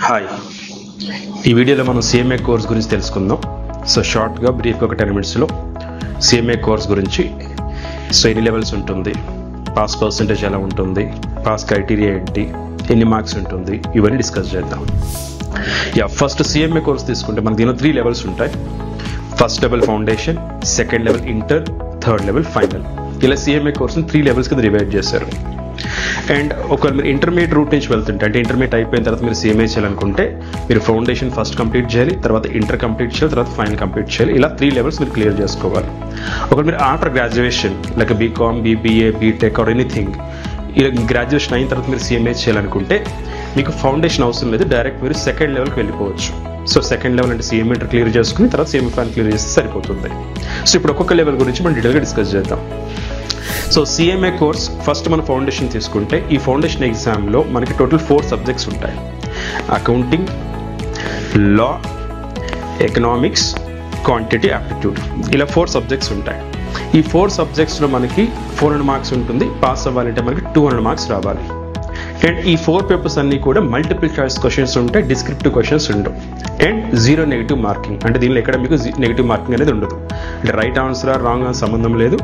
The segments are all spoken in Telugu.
హాయ్, ఈ వీడియోలో మనం సిఎంఏ కోర్స్ గురించి తెలుసుకుందాం. సో షార్ట్గా బ్రీఫ్గా ఒక 10 minutesలో సిఎంఏ కోర్స్ గురించి ఎన్ని లెవెల్స్ ఉంటుంది, పాస్ పర్సంటేజ్ ఎలా ఉంటుంది, పాస్ క్రైటీరియా ఏంటి, ఎన్ని మార్క్స్ ఉంటుంది, ఇవన్నీ డిస్కస్ చేద్దాం. ఫస్ట్ సిఎంఏ కోర్స్ తీసుకుంటే మనకు దీనిలో 3 levels ఉంటాయి. First level foundation, second level inter, third level final. ఇలా సిఎంఏ కోర్స్ని 3 levels కింద డివైడ్ చేశారు. అండ్ ఒకవేళ మీరు ఇంటర్మీడియట్ రూట్ నుంచి వెళ్తుంటే, అంటే ఇంటర్మీడియట్ అయిపోయిన తర్వాత మీరు సిఎంఏ చేయాలనుకుంటే మీరు ఫౌండేషన్ ఫస్ట్ కంప్లీట్ చేయాలి, తర్వాత ఇంటర్ కంప్లీట్ చేయాలి, తర్వాత ఫైనల్ కంప్లీట్ చేయాలి. ఇలా 3 levels మీరు క్లియర్ చేసుకోవాలి. ఒకవేళ మీరు after graduation like BCom, BBA, BTech or anything, ఇలా గ్రాడ్యుయేషన్ అయిన తర్వాత మీరు సిఎంఏ చేయాలనుకుంటే మీకు ఫౌండేషన్ అవసరం లేదు, డైరెక్ట్ మీరు సెకండ్ లెవెల్కి వెళ్ళిపోవచ్చు. సో సెకండ్ లెవెల్ అంటే సిఎంఏ ఇంటర్ క్లియర్ చేసుకుని తర్వాత సిఎంఏ ఫైనల్ క్లియర్ చేస్తే సరిపోతుంది. సో ఇప్పుడు ఒక్కొక్క లెవెల్ గురించి మనం డీటెయిల్గా డిస్కస్ చేద్దాం. సో సిఎంఏ కోర్స్ ఫస్ట్ మన ఫౌండేషన్ తీసుకుంటే, ఈ ఫౌండేషన్ ఎగ్జామ్లో మనకి టోటల్ 4 subjects ఉంటాయి. అకౌంటింగ్, లా, ఎకనామిక్స్, క్వాంటిటీ, యాప్టిట్యూడ్, ఇలా 4 subjects ఉంటాయి. ఈ 4 subjectsలో మనకి 400 marks ఉంటుంది. పాస్ అవ్వాలంటే మనకి 200 marks రావాలి. అండ్ ఈ 4 papers అన్నీ కూడా మల్టిపుల్ చాయిస్ క్వశ్చన్స్ ఉంటాయి, డిస్క్రిప్టివ్ క్వశ్చన్స్ ఉండవు. అండ్ 0 negative మార్కింగ్, అంటే దీనిలో ఎక్కడ మీకు నెగిటివ్ మార్కింగ్ అనేది ఉండదు. అంటే రైట్ ఆన్సర్ రాంగ్ ఆన్సర్ సంబంధం లేదు.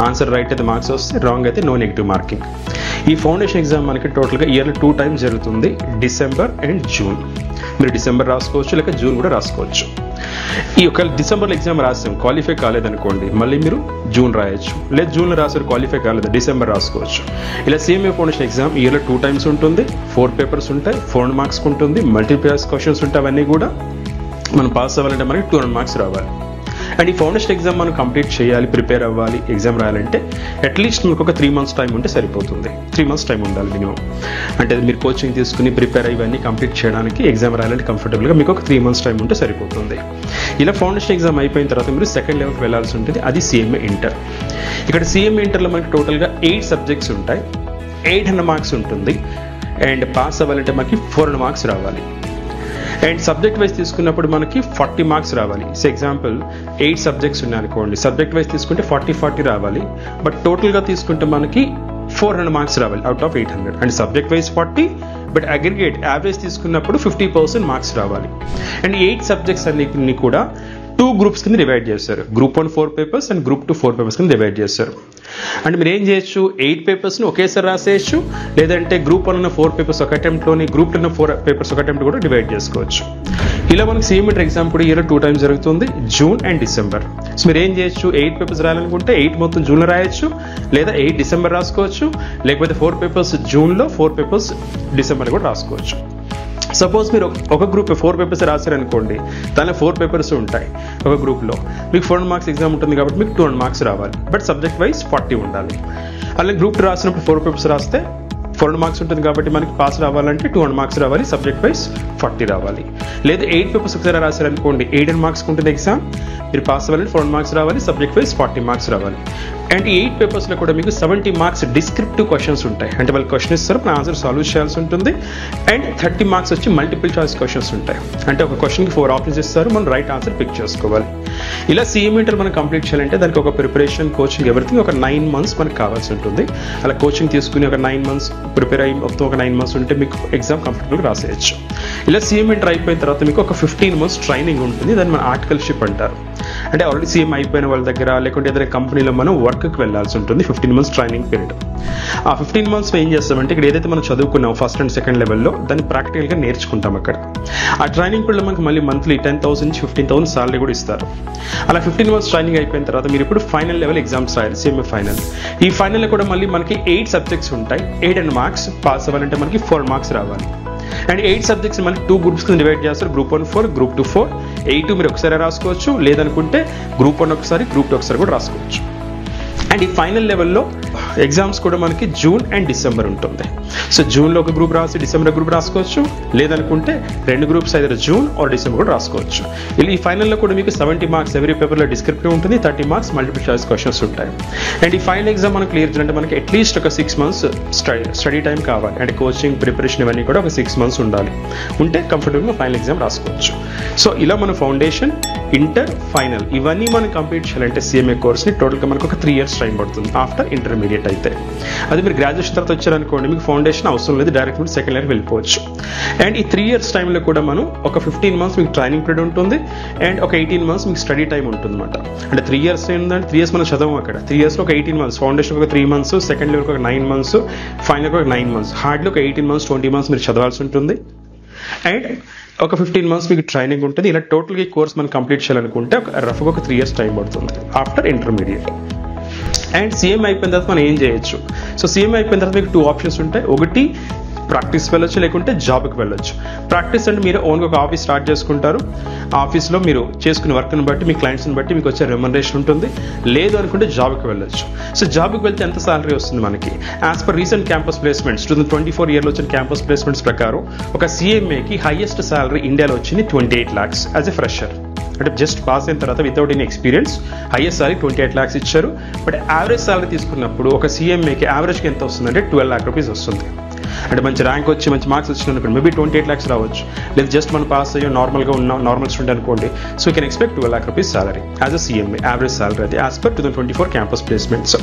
ఆన్సర్ రైట్ అయితే మార్క్స్ వస్తే, రాంగ్ అయితే నో నెగిటివ్ మార్కింగ్. ఈ ఫౌండేషన్ ఎగ్జామ్ మనకి టోటల్గా ఇయర్లో 2 times జరుగుతుంది, డిసెంబర్ అండ్ జూన్. మీరు డిసెంబర్ రాసుకోవచ్చు, లేక జూన్ కూడా రాసుకోవచ్చు. ఈ ఒక డిసెంబర్లో ఎగ్జామ్ రాసాం, క్వాలిఫై కాలేదనుకోండి, మళ్ళీ మీరు జూన్ రాయొచ్చు. లేదా జూన్లో రాసారు, క్వాలిఫై కాలేదు, డిసెంబర్ రాసుకోవచ్చు. ఇలా సిఎంఏ ఫౌండేషన్ ఎగ్జామ్ ఇయర్లో 2 times ఉంటుంది, 4 papers ఉంటాయి, 400 marks ఉంటుంది, మల్టిపుల్ చాయిస్ క్వశ్చన్స్ ఉంటాయి. అవన్నీ కూడా మనం పాస్ అవ్వాలంటే మనకి 200 marks రావాలి. అండ్ ఈ ఫౌండేషన్ ఎగ్జామ్ మనం కంప్లీట్ చేయాలి, ప్రిపేర్ అవ్వాలి, ఎగ్జామ్ రాయాలంటే అట్లీస్ట్ మీకు ఒక 3 months టైం ఉంటే సరిపోతుంది. 3 months టైం ఉండాలి మినిమం. అంటే మీరు కోచింగ్ తీసుకుని ప్రిపేర్ ఇవన్నీ కంప్లీట్ చేయడానికి, ఎగ్జామ్ రాయాలంటే కంఫర్టబుల్గా మీకు ఒక 3 months టైం ఉంటే సరిపోతుంది. ఇలా ఫౌండేషన్ ఎగ్జామ్ అయిపోయిన తర్వాత మీరు సెకండ్ లెవెల్కి వెళ్ళాల్సి ఉంటుంది, అది సిఎంఏ ఇంటర్. ఇక్కడ సిఎంఏ ఇంటర్లో మనకి టోటల్గా 8 subjects ఉంటాయి, 800 marks ఉంటుంది. అండ్ పాస్ అవ్వాలంటే మనకి 400 marks రావాలి. అండ్ సబ్జెక్ట్ వైజ్ తీసుకున్నప్పుడు మనకి 40 marks రావాలి. సో ఎగ్జాంపుల్ 8 subjects ఉన్నాయి అనుకోండి, సబ్జెక్ట్ వైజ్ తీసుకుంటే 40 రావాలి. బట్ టోటల్గా తీసుకుంటే మనకి 400 marks రావాలి out of 800. And subject wise 40, but aggregate average తీసుకున్నప్పుడు 50% మార్క్స్ రావాలి. అండ్ 8 subjects అన్నిటిని కూడా 2 groups కింద డివైడ్ చేశారు. Group 1 4 papers and Group 2 4 papers కింద డివైడ్ చేశారు. అంటే మీరు ఏం చేయొచ్చు, 8 papersని ఒకేసారి రాసేయచ్చు, లేదంటే Group 1 ఉన్న 4 papers ఒక అటెంప్ట్లోని, Group 2 ఉన్న 4 papers ఒక అటెంప్ట్ కూడా డివైడ్ చేసుకోవచ్చు. ఇలా మనకి సిఎంఏ ఎగ్జామ్ కూడా ఇయర్లో 2 times జరుగుతుంది, జూన్ అండ్ డిసెంబర్. సో మీరు ఏం చేయొచ్చు, 8 papers రాయాలనుకుంటే 8 మొత్తం జూన్లో రాయొచ్చు, లేదా 8 డిసెంబర్ రాసుకోవచ్చు, లేకపోతే 4 papers జూన్లో, 4 papers డిసెంబర్ కూడా రాసుకోవచ్చు. సపోజ్ మీరు ఒక గ్రూప్ 4 papers రాశారనుకోండి, దానిలో 4 papers ఉంటాయి. ఒక గ్రూప్లో మీకు 400 marks ఎగ్జామ్ ఉంటుంది కాబట్టి మీకు 200 marks రావాలి, బట్ సబ్జెక్ట్ వైజ్ 40 ఉండాలి. అలాగే గ్రూప్ 2 రాసినప్పుడు 4 papers రాస్తే 400 marks ఉంటుంది కాబట్టి మనకి పాస్ రావాలంటే 200 marks రావాలి, సబ్జెక్ట్ వైజ్ 40 రావాలి. లేదా 8 papers ఒకసారి రాశారనుకోండి, 800 marks ఉంటుంది ఎగ్జామ్, మీరు పాస్ అవ్వాలంటే 400 marks రావాలి, సబ్జెక్ట్ వైజ్ 40 marks రావాలి. అండ్ 8 papersలో కూడా మీకు 70 marks డిస్క్రిప్టివ్ క్వశ్చన్స్ ఉంటాయి. అంటే వాళ్ళు క్వశ్చన్ ఇస్తారు, మన ఆన్సర్ సాల్వ్ చేయాల్సి ఉంటుంది. అండ్ 30 marks వచ్చి మల్టిపుల్ చాయిస్ క్వశ్చన్స్ ఉంటాయి. అంటే ఒక క్వశ్చన్కి 4 options ఇస్తారు, మనం రైట్ ఆన్సర్ పిక్ చేసుకోవాలి. ఇలా సిఎంఏ ఇంటర్ మనం కంప్లీట్ చేయాలంటే దానికి ఒక ప్రిపరేషన్, కోచింగ్, ఎవ్రీథింగ్ ఒక 9 months మనకు కావాల్సి ఉంటుంది. అలా కోచింగ్ తీసుకుని ఒక 9 months ప్రిపేర్ అయ్యి మొత్తం ఒక 9 months ఉంటే మీకు ఎగ్జామ్ కంఫర్టబుల్గా రాసేయచ్చు. ఇలా సిఎంఏ ఇంటర్ అయిపోయిన తర్వాత మీకు ఒక 15 months ట్రైనింగ్ ఉంటుంది, దాన్ని మన ఆర్టికల్షిప్ అంటారు. అంటే ఆల్రెడీ సీఎం అయిపోయిన వాళ్ళ దగ్గర, లేకుంటే ఏదైనా కంపెనీలో మనం వర్క్కి వెళ్ళాల్సి ఉంటుంది. 15 months ట్రైనింగ్ పీరియడ్. ఆ 15 monthsలో ఏం చేస్తామంటే, ఇక్కడ ఏదైతే మనం చదువుకున్నాం ఫస్ట్ అండ్ సెకండ్ లెవెల్లో, దాన్ని ప్రాక్టికల్గా నేర్చుకుంటాం అక్కడ. ఆ ట్రైనింగ్ పీరియడ్లో మనకి మళ్ళీ మంత్లీ 10,000 నుంచి 15,000 సాలరీ కూడా ఇస్తారు. అలా 15 months ట్రైనింగ్ అయిపోయిన తర్వాత మీరు ఇప్పుడు ఫైనల్ లెవెల్ ఎగ్జామ్స్ రాయాలి, సిఎంఏ ఫైనల్. ఈ ఫైనల్లో కూడా మళ్ళీ మనకి 8 subjects ఉంటాయి, 800 marks. పాస్ అవ్వాలంటే మనకి 400 marks రావాలి. అండ్ 8 subjects మనకి 2 groups కింద డివైడ్ చేస్తారు, Group 1 4, Group 2 4. 8 మీరు ఒకసారి రాసుకోవచ్చు, లేదనుకుంటే Group 1 ఒకసారి, Group 2 ఒకసారి కూడా రాసుకోవచ్చు. అండ్ ఈ ఫైనల్ లెవెల్లో ఎగ్జామ్స్ కూడా మనకి జూన్ అండ్ డిసెంబర్ ఉంటుంది. సో జూన్లో ఒక గ్రూప్ రాసి డిసెంబర్ గ్రూప్ రాసుకోవచ్చు, లేదనుకుంటే 2 groups అయితే జూన్ ఆర్ డిసెంబర్ కూడా రాసుకోవచ్చు. ఇలా ఈ ఫైనల్లో కూడా మీకు 70 marks ఎవరీ పేపర్లో డిస్క్రిప్టివ్ ఉంటుంది, 30 marks మల్టిపుల్ చాయిస్ క్వశ్చన్స్ ఉంటాయి. అండ్ ఈ ఫైనల్ ఎగ్జామ్ మనం క్లియర్ చేయాలంటే మనకి అట్లీస్ట్ ఒక 6 months స్టడీ టైం కావాలి. అంటే కోచింగ్, ప్రిపరేషన్ ఇవన్నీ కూడా ఒక 6 months ఉండాలి. ఉంటే కంఫర్టబుల్గా ఫైనల్ ఎగ్జామ్ రాసుకోవచ్చు. సో ఇలా మన ఫౌండేషన్, ఇంటర్, ఫైనల్ ఇవన్నీ మనం కంప్లీట్ చేయాలంటే సిఎంఏ కోర్స్ని టోటల్గా మనకు ఒక 3 years టైం పడుతుంది ఆఫ్టర్ ఇంటర్మీడియట్. అయితే. అది మీరు గ్రాడ్యుయేషన్ తర్వాత వచ్చారనుకోండి, మీకు ఫౌండేషన్ అవసరం లేదు, డైరెక్ట్ మీరు సెకండ్ ఇయర్ వెళ్ళిపోవచ్చు. అండ్ ఈ 3 years టైంలో కూడా మనం ఒక 15 months మీకు ట్రైనింగ్ పీరియడ్ ఉంటుంది అండ్ ఒక 18 months మీకు స్టడీ టైం ఉంటుంది అనమాట. అంటే 3 years ఏంటంటే 3 years మనం చదవం అక్కడ. 3 yearsలో ఒక 18 months, ఫౌండేషన్ ఒక 3 months, సెకండ్ ఇయర్కి ఒక 9 months, ఫైనల్ ఒక 9 months, హార్డ్లీ ఒక 18 months 20 months మీరు చదవాల్సి ఉంటుంది. అండ్ ఒక 15 months మీకు ట్రైనింగ్ ఉంటుంది. ఇలా టోటల్గా ఈ కోర్స్ మనం కంప్లీట్ చేయాలనుకుంటే ఒక రఫ్గా ఒక 3 years టైం పడుతుంది ఆఫ్టర్ ఇంటర్మీడియట్. అండ్ సిఎంఏ అయిపోయిన తర్వాత మనం ఏం చేయొచ్చు? సో సిఎంఏ అయిపోయిన తర్వాత మీకు 2 options ఉంటాయి. ఒకటి ప్రాక్టీస్ వెళ్ళొచ్చు, లేకుంటే జాబ్కి వెళ్ళొచ్చు. ప్రాక్టీస్ అంటే మీరు ఓన్గా ఒక ఆఫీస్ స్టార్ట్ చేసుకుంటారు. ఆఫీస్లో మీరు చేసుకునే వర్క్ని బట్టి మీ క్లయింట్స్ని బట్టి మీకు వచ్చే రెమ్యునరేషన్ ఉంటుంది. లేదు అనుకుంటే జాబ్కి వెళ్ళొచ్చు. సో జాబ్కి వెళ్తే ఎంత సాలరీ వస్తుంది మనకి? As per recent campus placements 2024 yearలో వచ్చిన క్యాంపస్ ప్లేస్మెంట్స్ ప్రకారం ఒక సిఎంఏకి హైయెస్ట్ సాలరీ ఇండియాలో వచ్చింది 28 lakhs యాజ్ ఎ ఫ్రెషర్. అంటే జస్ట్ పాస్ అయిన తర్వాత without any experience highest salary 28 lakhs ఇచ్చారు. బట్ యావరేజ్ సాలరీ తీసుకున్నప్పుడు ఒక సిఎంఏకి యావరేజ్కి ఎంత వస్తుందంటే 12 lakh rupees వస్తుంది. అంటే మంచి ర్యాంక్ వచ్చి మంచి మార్క్స్ వచ్చిన అనుకోండి మేబీ 28 lakhs రావచ్చు. లేదు జస్ట్ మనం పాస్ అయ్యో నార్మల్గా ఉన్నాం, నార్మల్ స్టూడెంట్ అనుకోండి, so you can expect 12 lakh rupees salary as a CMA average salary అది as per 2024 campus placements.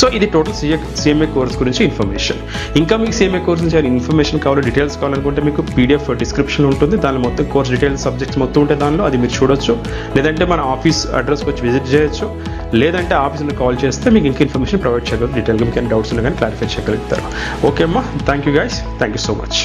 So ఇది టోటల్ సిఎంఏ కోర్స్ గురించి ఇన్ఫర్మేషన్. ఇంకా మీకు సిఎంఏ కోర్స్ నుంచి ఇన్ఫర్మేషన్ కావాలి, డీటెయిల్స్ కావాలనుకుంటే మీకు పీడిఎఫ్ డిస్క్రిప్షన్ ఉంటుంది. దానిలో మొత్తం కోర్స్ డీటెయిల్స్ సబ్జెక్ట్స్ మొత్తం ఉంటాయి దానిలో, అది మీరు చూడొచ్చు. లేదంటే మన ఆఫీస్ అడ్రస్కి వచ్చి విజిట్ చేయొచ్చు. లేదంటే ఆఫీస్ని కాల్ చేస్తే మీకు ఇంకా ఇన్ఫర్మేషన్ ప్రొవైడ్ చేయగలరు. డీటెయిల్గా మీకు డౌట్స్ ఉన్నా కానీ క్లారిఫై చేయగలుగుతారు. ఓకే అమ్మా, thank you guys, thank you so much.